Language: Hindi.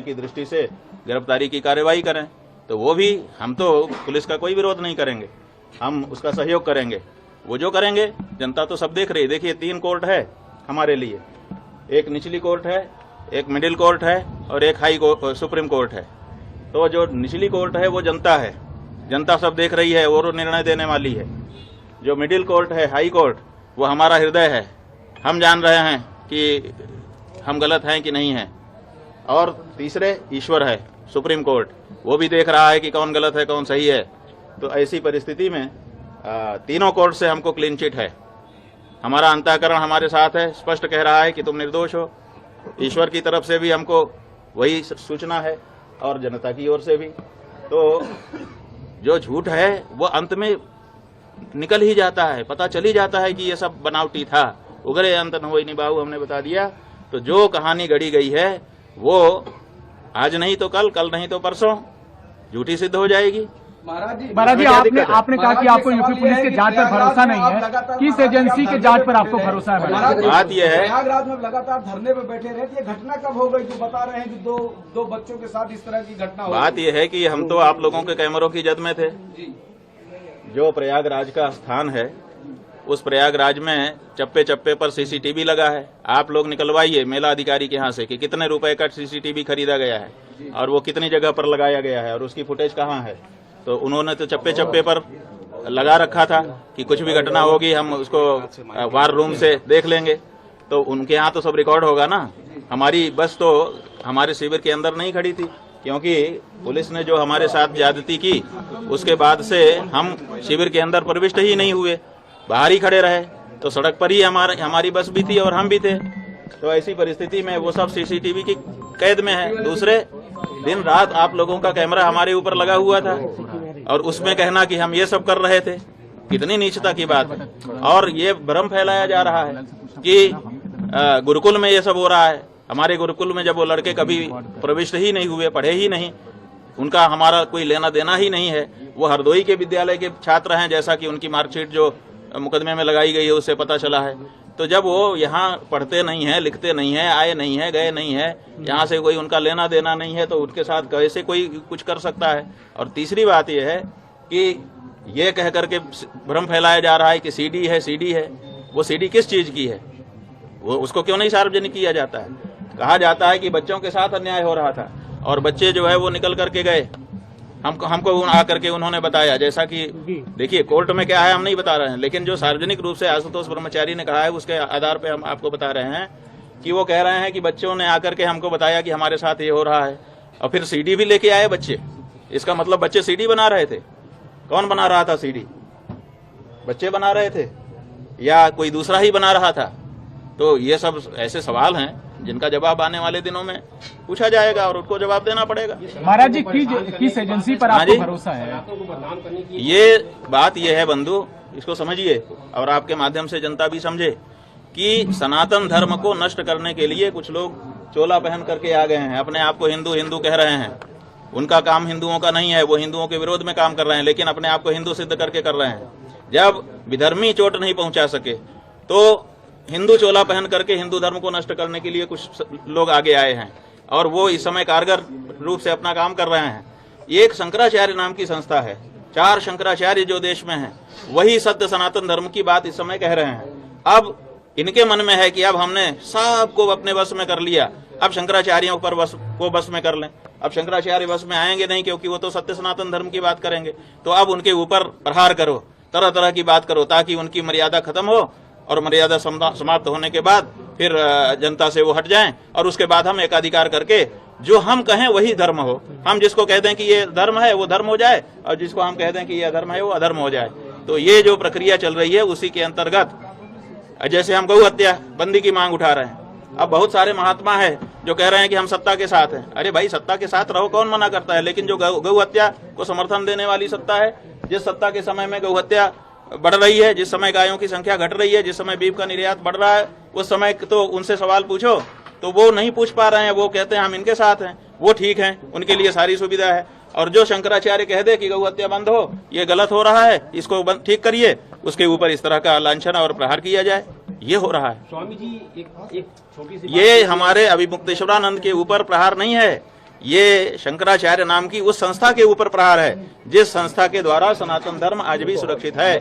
की दृष्टि से गिरफ्तारी की कार्यवाही करें, तो वो भी हम तो पुलिस का कोई विरोध नहीं करेंगे, हम उसका सहयोग करेंगे। वो जो करेंगे जनता तो सब देख रही है। देखिए 3 कोर्ट है हमारे लिए, एक निचली कोर्ट है, एक मिडिल कोर्ट है और एक सुप्रीम कोर्ट है। तो जो निचली कोर्ट है वो जनता है, जनता सब देख रही है और निर्णय देने वाली है। जो मिडिल कोर्ट है, हाई कोर्ट, वो हमारा हृदय है, हम जान रहे हैं कि हम गलत हैं कि नहीं हैं। और तीसरे ईश्वर है, सुप्रीम कोर्ट, वो भी देख रहा है कि कौन गलत है कौन सही है। तो ऐसी परिस्थिति में तीनों कोर्ट से हमको क्लीन चिट है। हमारा अंतःकरण हमारे साथ है, स्पष्ट कह रहा है कि तुम निर्दोष हो। ईश्वर की तरफ से भी हमको वही सूचना है और जनता की ओर से भी। तो जो झूठ है वो अंत में निकल ही जाता है, पता चल ही जाता है कि ये सब बनावटी था। उगरे अंत न होई निभाऊ, हमने बता दिया। तो जो कहानी गढ़ी गई है वो आज नहीं तो कल, कल नहीं तो परसों झूठी सिद्ध हो जाएगी। महाराज जी, आपने कहा कि आपको यूपी पुलिस के जांच पर भरोसा नहीं है, किस एजेंसी के जांच पर आपको भरोसा है? बात यह है, प्रयागराज में लगातार धरने पे बैठे रहे, ये घटना कब हो गई जो बता रहे हैं कि दो बच्चों के साथ इस तरह की घटना हो? बात यह है कि हम तो आप लोगों के कैमरों की जद में थे। जो प्रयागराज का स्थान है, उस प्रयागराज में चप्पे चप्पे पर सीसीटीवी लगा है। आप लोग निकलवाइए मेला अधिकारी के यहाँ से कि कितने रुपए का सीसीटीवी खरीदा गया है और वो कितनी जगह पर लगाया गया है और उसकी फुटेज कहाँ है। तो उन्होंने तो चप्पे चप्पे पर लगा रखा था कि कुछ भी घटना होगी हम उसको वार रूम से देख लेंगे। तो उनके यहाँ तो सब रिकॉर्ड होगा ना। हमारी बस तो हमारे शिविर के अंदर नहीं खड़ी थी, क्योंकि पुलिस ने जो हमारे साथ ज्यादती की उसके बाद से हम शिविर के अंदर प्रविष्ट ही नहीं हुए, बाहर ही खड़े रहे। तो सड़क पर ही हमारी बस भी थी और हम भी थे। तो ऐसी परिस्थिति में वो सब सीसीटीवी की कैद में है। दूसरे दिन रात आप लोगों का कैमरा हमारे ऊपर लगा हुआ था और उसमें कहना कि हम ये सब कर रहे थे, कितनी नीचता की बात है। और ये भ्रम फैलाया जा रहा है कि गुरुकुल में ये सब हो रहा है। हमारे गुरुकुल में जब वो लड़के कभी प्रविष्ट ही नहीं हुए, पढ़े ही नहीं, उनका हमारा कोई लेना देना ही नहीं है। वो हरदोई के विद्यालय के छात्र हैं, जैसा कि उनकी मार्कशीट जो मुकदमे में लगाई गई है उससे पता चला है। तो जब वो यहाँ पढ़ते नहीं है, लिखते नहीं है, आए नहीं है, गए नहीं है, यहाँ से कोई उनका लेना देना नहीं है, तो उनके साथ कैसे कोई कुछ कर सकता है। और तीसरी बात यह है कि ये कह करके भ्रम फैलाया जा रहा है कि सीडी है, सीडी है। वो सीडी किस चीज की है, वो उसको क्यों नहीं सार्वजनिक किया जाता है? कहा जाता है कि बच्चों के साथ अन्याय हो रहा था और बच्चे जो है वो निकल करके गए, हमको आकर के उन्होंने बताया। जैसा कि देखिए कोर्ट में क्या है हम नहीं बता रहे हैं, लेकिन जो सार्वजनिक रूप से आशुतोष ब्रह्मचारी ने कहा है उसके आधार पे हम आपको बता रहे हैं कि वो कह रहे हैं कि बच्चों ने आकर के हमको बताया कि हमारे साथ ये हो रहा है और फिर सीडी भी लेके आए बच्चे। इसका मतलब बच्चे सीडी बना रहे थे। कौन बना रहा था सीडी? बच्चे बना रहे थे या कोई दूसरा ही बना रहा था? तो ये सब ऐसे सवाल हैं जिनका जवाब आने वाले दिनों में पूछा जाएगा और उनको जवाब देना पड़ेगा। महाराज जी, किस एजेंसी पर आपको भरोसा है? ये बात ये है बंधु, इसको समझिए और आपके माध्यम से जनता भी समझे कि सनातन धर्म को नष्ट करने के लिए कुछ लोग चोला पहन करके आ गए हैं, अपने आप को हिंदू हिंदू कह रहे हैं। उनका काम हिंदुओं का नहीं है, वो हिंदुओं के विरोध में काम कर रहे हैं, लेकिन अपने आप को हिंदू सिद्ध करके कर रहे हैं। जब विधर्मी चोट नहीं पहुंचा सके तो हिंदू चोला पहन करके हिंदू धर्म को नष्ट करने के लिए कुछ लोग आगे आए हैं और वो इस समय कारगर रूप से अपना काम कर रहे हैं। एक शंकराचार्य नाम की संस्था है, 4 शंकराचार्य जो देश में हैं, वही सत्य सनातन धर्म की बात इस समय कह रहे हैं। अब इनके मन में है कि अब हमने सबको अपने वश में कर लिया, अब शंकराचार्यों पर बस में कर लें। अब शंकराचार्य बस में आएंगे नहीं, क्योंकि वो तो सत्य सनातन धर्म की बात करेंगे। तो अब उनके ऊपर प्रहार करो, तरह तरह की बात करो, ताकि उनकी मर्यादा खत्म हो और मर्यादा समाप्त होने के बाद फिर जनता से वो हट जाएं और उसके बाद हम एकाधिकार करके जो हम कहें वही धर्म हो। हम जिसको कह दें कि ये धर्म है वो धर्म हो जाए और जिसको हम कह दें कि ये अधर्म है वो अधर्म हो जाए। तो ये जो प्रक्रिया चल रही है उसी के अंतर्गत जैसे हम गौ हत्या बंदी की मांग उठा रहे हैं। अब बहुत सारे महात्मा है जो कह रहे हैं कि हम सत्ता के साथ हैं। अरे भाई, सत्ता के साथ रहो, कौन मना करता है? लेकिन जो गौ हत्या को समर्थन देने वाली सत्ता है, जिस सत्ता के समय में गौ हत्या बढ़ रही है, जिस समय गायों की संख्या घट रही है, जिस समय बीफ का निर्यात बढ़ रहा है, उस समय तो उनसे सवाल पूछो तो वो नहीं पूछ पा रहे हैं। वो कहते हैं हम इनके साथ हैं, वो ठीक हैं, उनके लिए सारी सुविधा है। और जो शंकराचार्य कह दे कि गौ हत्या बंद हो, ये गलत हो रहा है, इसको ठीक करिए, उसके ऊपर इस तरह का लांछन और प्रहार किया जाए, ये हो रहा है। स्वामी जी, एक छोटी सी ये हमारे अभिमुक्तेश्वरानंद के ऊपर प्रहार नहीं है, ये शंकराचार्य नाम की उस संस्था के ऊपर प्रहार है जिस संस्था के द्वारा सनातन धर्म आज भी सुरक्षित है।